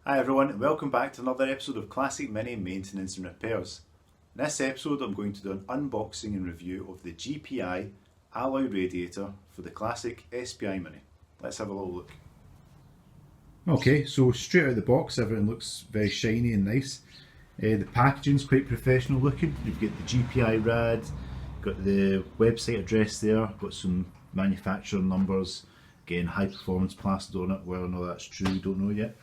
Hi everyone, and welcome back to another episode of Classic Mini Maintenance and Repairs. In this episode I'm going to do an unboxing and review of the GPI alloy radiator for the classic SPI Mini. Let's have a little look. Okay, so straight out of the box everything looks very shiny and nice. The packaging's quite professional looking. You've got the GPI rad, got the website address there, got some manufacturer numbers, again high performance plastered on it. Whether or not that's true, don't know yet.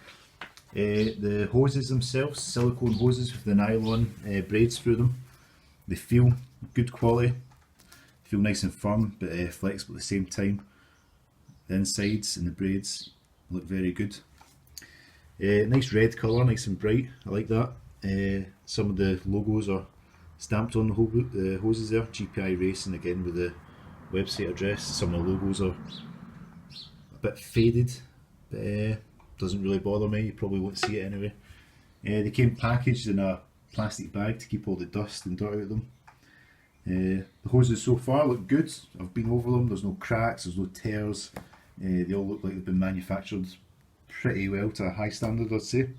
The hoses themselves, silicone hoses with the nylon braids through them. They feel good quality, feel nice and firm but flexible at the same time. The insides and the braids look very good. Nice red colour, nice and bright, I like that. Some of the logos are stamped on the hoses there, GPI Racing again with the website address. Some of the logos are a bit faded, but doesn't really bother me, you probably won't see it anyway. They came packaged in a plastic bag to keep all the dust and dirt out of them. The hoses so far look good, I've been over them, there's no cracks, there's no tears. They all look like they've been manufactured pretty well to a high standard, I'd say.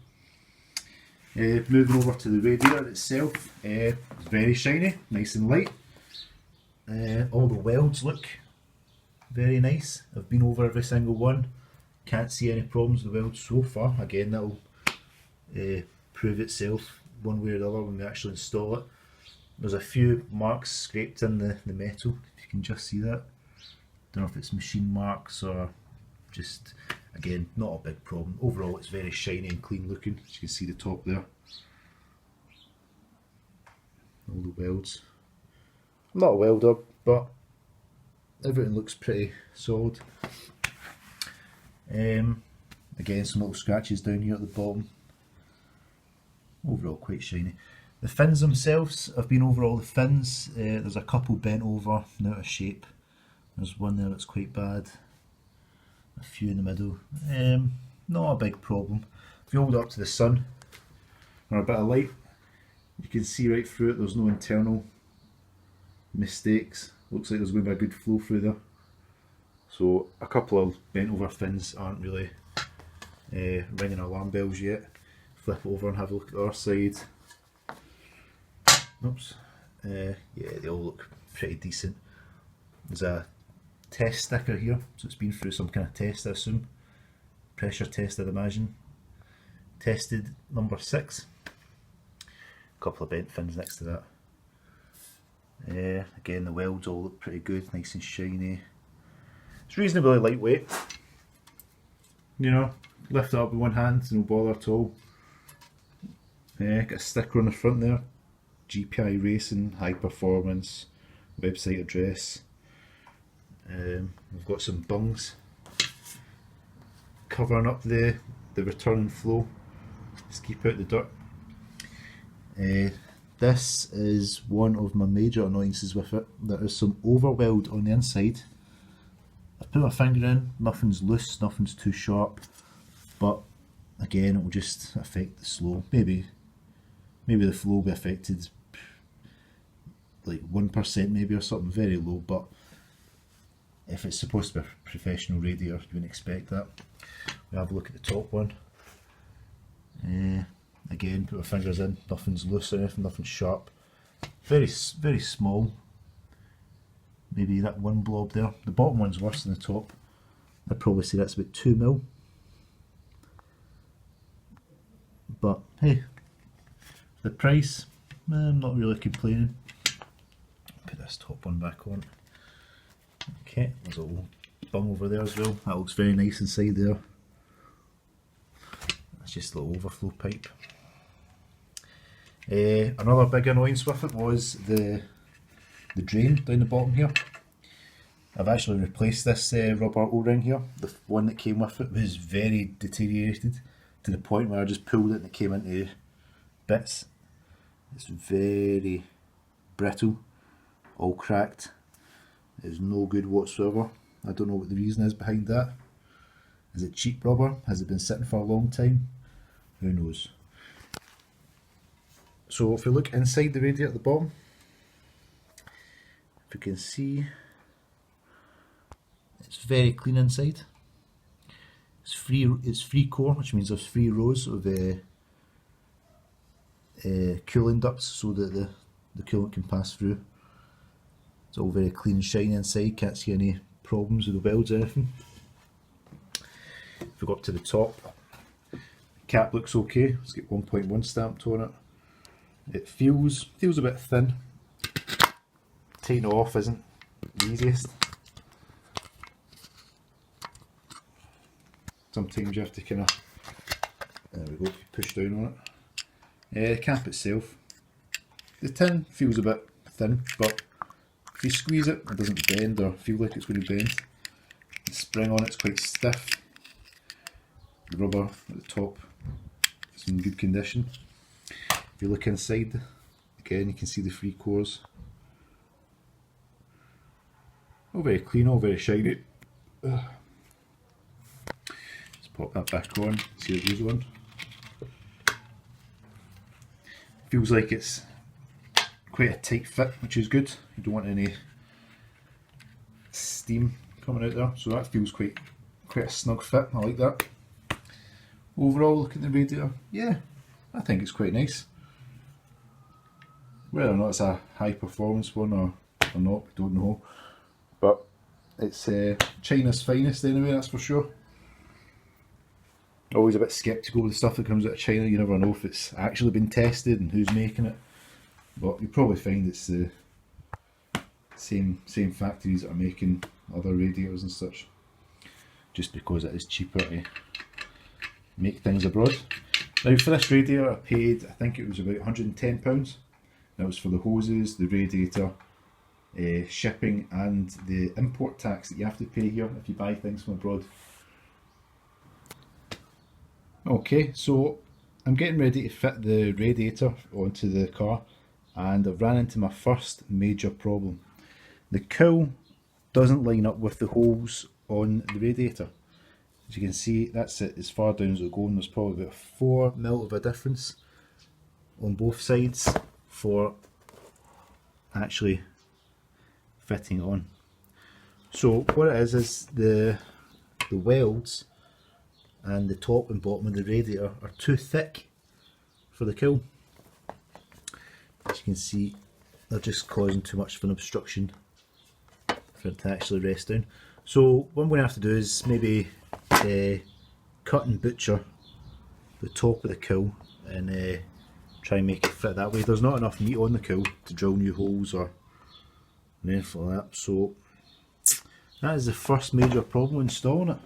Moving over to the radiator itself, it's very shiny, nice and light. All the welds look very nice, I've been over every single one. Can't see any problems with the weld so far. Again, that'll prove itself one way or the other when we actually install it. There's a few marks scraped in the metal, if you can just see that. Don't know if it's machine marks or just, again, not a big problem. Overall it's very shiny and clean looking, as you can see the top there. All the welds. I'm not a welder, but everything looks pretty solid. Again, some little scratches down here at the bottom. Overall quite shiny. The fins themselves, I've been over all the fins. There's a couple bent over and out of shape. There's one there that's quite bad. A few in the middle. Not a big problem. If you hold it up to the sun or a bit of light, you can see right through it. There's no internal mistakes. Looks like there's going to be a good flow through there. So a couple of bent over fins aren't really ringing alarm bells yet. Flip it over and have a look at the other side. Oops. Yeah, they all look pretty decent. There's a test sticker here, so it's been through some kind of test, I assume. Pressure test, I'd imagine. Tested number 6. A couple of bent fins next to that. Again, the welds all look pretty good, nice and shiny. It's reasonably lightweight, you know, lift it up with one hand, no bother at all. Got a sticker on the front there, GPI Racing, high performance, website address. We've got some bungs covering up the return and flow, just keep out the dirt. This is one of my major annoyances with it. There is some overweld on the inside. I've put my finger in, nothing's loose, nothing's too sharp, but again it will just affect the flow. Maybe the flow will be affected like 1% maybe or something, very low, but if it's supposed to be a professional radiator you wouldn't expect that. We have a look at the top one. Again, put my fingers in, nothing's loose or anything, nothing's sharp. Very small. Maybe that one blob there. The bottom one's worse than the top. I'd probably say that's about 2mm. But hey, the price, I'm not really complaining. Put this top one back on. Okay, there's a little bung over there as well. That looks very nice inside there. That's just a little overflow pipe. Another big annoyance with it was the drain down the bottom here. I've actually replaced this rubber O-ring here. The one that came with it was very deteriorated to the point where I just pulled it and it came into bits. It's very brittle, all cracked. It's no good whatsoever. I don't know what the reason is behind that. Is it cheap rubber? Has it been sitting for a long time? Who knows. So if you look inside the radiator at the bottom, if you can see, it's very clean inside. It's free core, which means there's 3 rows of cooling ducts so that the coolant can pass through. It's all very clean and shiny inside, can't see any problems with the welds or anything. If we go up to the top, the cap looks okay, it's got 1.1 stamped on it. It feels a bit thin. Taking it off isn't the easiest. Sometimes you have to kind of, there we go, push down on it. The cap itself, the tin feels a bit thin, but if you squeeze it, it doesn't bend or feel like it's going to bend. The spring on it's quite stiff. The rubber at the top is in good condition. If you look inside, again you can see the 3 cores. All very clean, all very shiny. Let's pop that back on, see what goes on. Feels like it's quite a tight fit, which is good. You don't want any steam coming out there, so that feels quite a snug fit. I like that. Overall, look at the radiator. Yeah, I think it's quite nice. Whether or not it's a high performance one or not, we don't know. But it's China's finest anyway, that's for sure. Always a bit sceptical with the stuff that comes out of China. You never know if it's actually been tested and who's making it. But you probably find it's the same factories that are making other radiators and such. Just because it is cheaper to make things abroad. Now for this radiator I paid, I think it was about £110. That was for the hoses, the radiator, shipping and the import tax that you have to pay here if you buy things from abroad. Okay, so I'm getting ready to fit the radiator onto the car and I've ran into my first major problem. The cowl doesn't line up with the holes on the radiator. As you can see, that's it as far down as it'll go, and there's probably about 4mm of a difference on both sides for actually fitting it on. So what it is the welds and the top and bottom of the radiator are too thick for the cowl. As you can see, they're just causing too much of an obstruction for it to actually rest down. So what I'm going to have to do is maybe cut and butcher the top of the cowl and try and make it fit that way. There's not enough meat on the cowl to drill new holes or anything like that, so that is the first major problem installing it.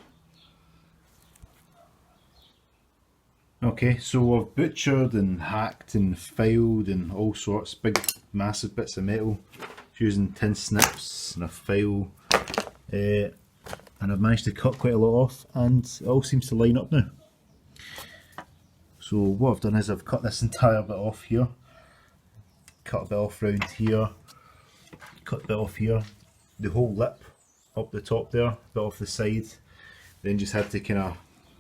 Okay, so I've butchered and hacked and filed and all sorts, big massive bits of metal using tin snips and a file, and I've managed to cut quite a lot off and it all seems to line up now. So what I've done is I've cut this entire bit off here, cut a bit off round here, cut a bit off here, the whole lip up the top there, a bit off the side, then just had to kind of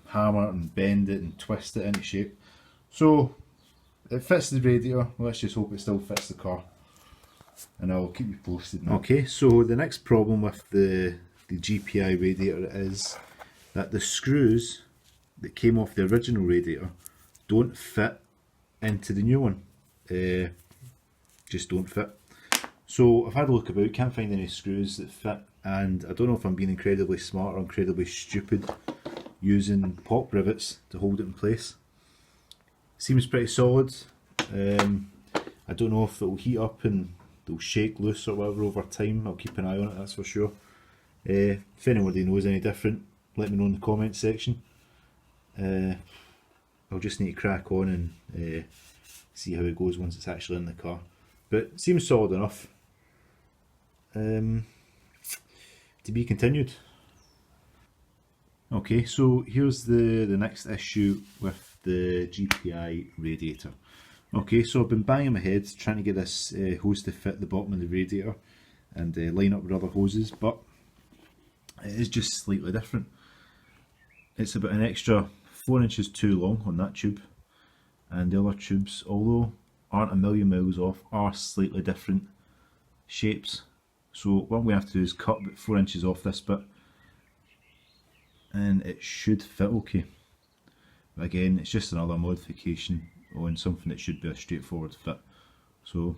hammer and bend it and twist it into shape. So it fits the radiator, let's just hope it still fits the car and I'll keep you posted now. Okay, so the next problem with the GPI radiator is that the screws that came off the original radiator don't fit into the new one, just don't fit. So I've had a look about, can't find any screws that fit, and I don't know if I'm being incredibly smart or incredibly stupid using pop rivets to hold it in place. Seems pretty solid. I don't know if it will heat up and they'll shake loose or whatever over time. I'll keep an eye on it, that's for sure. If anybody knows any different, let me know in the comments section. I'll just need to crack on and see how it goes once it's actually in the car. But it seems solid enough. To be continued. Okay, so here's the next issue with the GPI radiator. Okay, so I've been banging my head trying to get this hose to fit the bottom of the radiator and line up with other hoses, but it is just slightly different. It's about an extra 4 inches too long on that tube, and the other tubes, although aren't a million miles off, are slightly different shapes. So what we have to do is cut about 4 inches off this bit and it should fit okay. But again, it's just another modification on something that should be a straightforward fit. So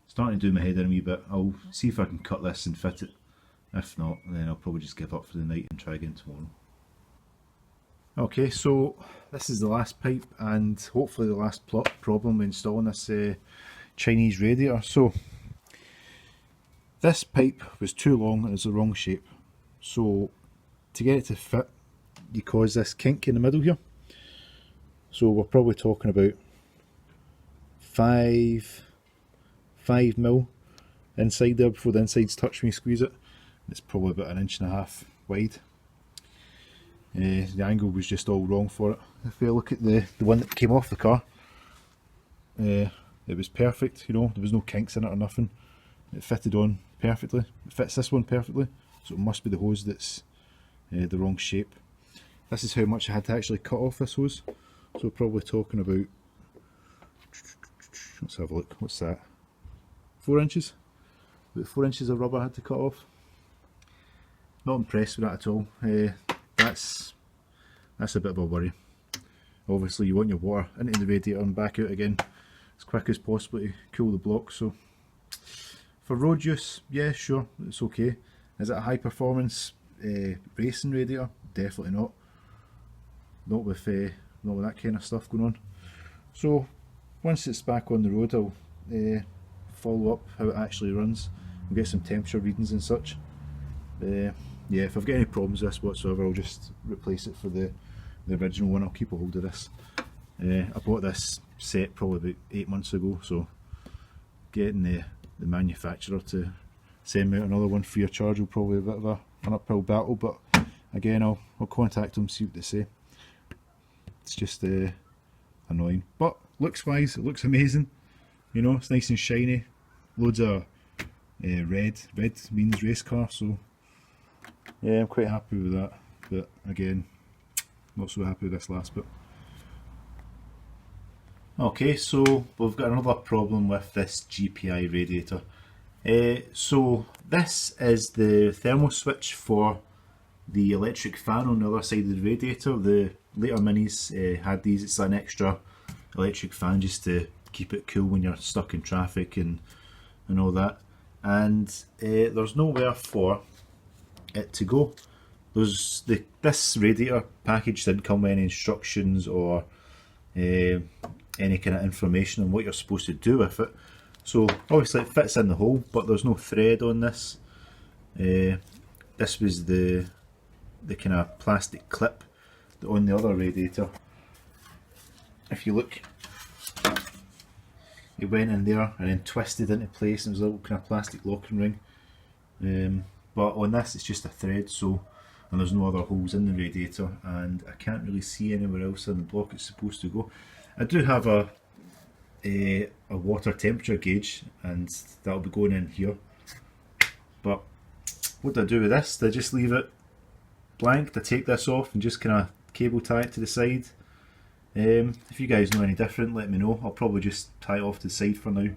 starting to do my head in a wee bit. I'll see if I can cut this and fit it. If not, then I'll probably just give up for the night and try again tomorrow. Okay, so this is the last pipe and hopefully the last problem with installing this Chinese radiator. So this pipe was too long and it's the wrong shape. So to get it to fit, you cause this kink in the middle here. So we're probably talking about 5 mil inside there before the insides touch when you squeeze it. It's probably about 1.5 inches wide. The angle was just all wrong for it. If you look at the one that came off the car, it was perfect, you know, there was no kinks in it or nothing. It fitted on perfectly. It fits this one perfectly, so it must be the hose that's the wrong shape. This is how much I had to actually cut off this hose. So we're probably talking about, let's have a look, what's that? 4 inches? About 4 inches of rubber I had to cut off. Not impressed with that at all. That's a bit of a worry. Obviously you want your water into the radiator and back out again as quick as possible to cool the block. So for road use, yeah, sure, it's okay. Is it a high performance racing radiator? Definitely not. Not with that kind of stuff going on. So once it's back on the road, I'll follow up how it actually runs. We'll get some temperature readings and such. Yeah, if I've got any problems with this whatsoever, I'll just replace it for the original one. I'll keep a hold of this. I bought this set probably about 8 months ago, so getting the manufacturer to send me out another one free of charge will probably be a bit of an uphill battle, but again I'll contact them, see what they say. It's just annoying, but looks wise it looks amazing, you know, it's nice and shiny, loads of red means race car, so yeah, I'm quite happy with that, but again not so happy with this last bit. Okay, so we've got another problem with this GPI radiator. So this is the thermal switch for the electric fan on the other side of the radiator. The later minis had these. It's an extra electric fan just to keep it cool when you're stuck in traffic and all that. And there's nowhere for it to go. This radiator package didn't come with any instructions or any kind of information on what you're supposed to do with it. So obviously it fits in the hole, but there's no thread on this. This was the kind of plastic clip on the other radiator. If you look, it went in there and then twisted into place, and it was a little kind of plastic locking ring. But on this it's just a thread, so, and there's no other holes in the radiator, and I can't really see anywhere else in the block it's supposed to go. I do have a water temperature gauge, and that'll be going in here. But what do I do with this? Do I just leave it blank? Do I take this off and just kind of cable tie it to the side? If you guys know any different, let me know. I'll probably just tie it off to the side for now.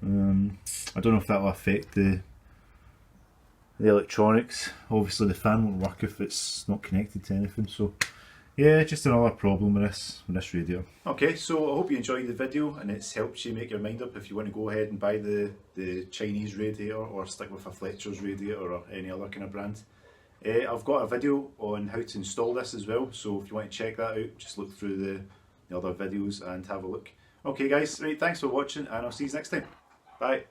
I don't know if that will affect the electronics. Obviously the fan won't work if it's not connected to anything, so yeah, just another problem with this radiator. Okay, so I hope you enjoyed the video and it's helped you make your mind up if you want to go ahead and buy the Chinese radiator or stick with a Fletcher's radiator or any other kind of brand. I've got a video on how to install this as well, so if you want to check that out, just look through the other videos and have a look. Okay guys, right, thanks for watching and I'll see you next time. Bye.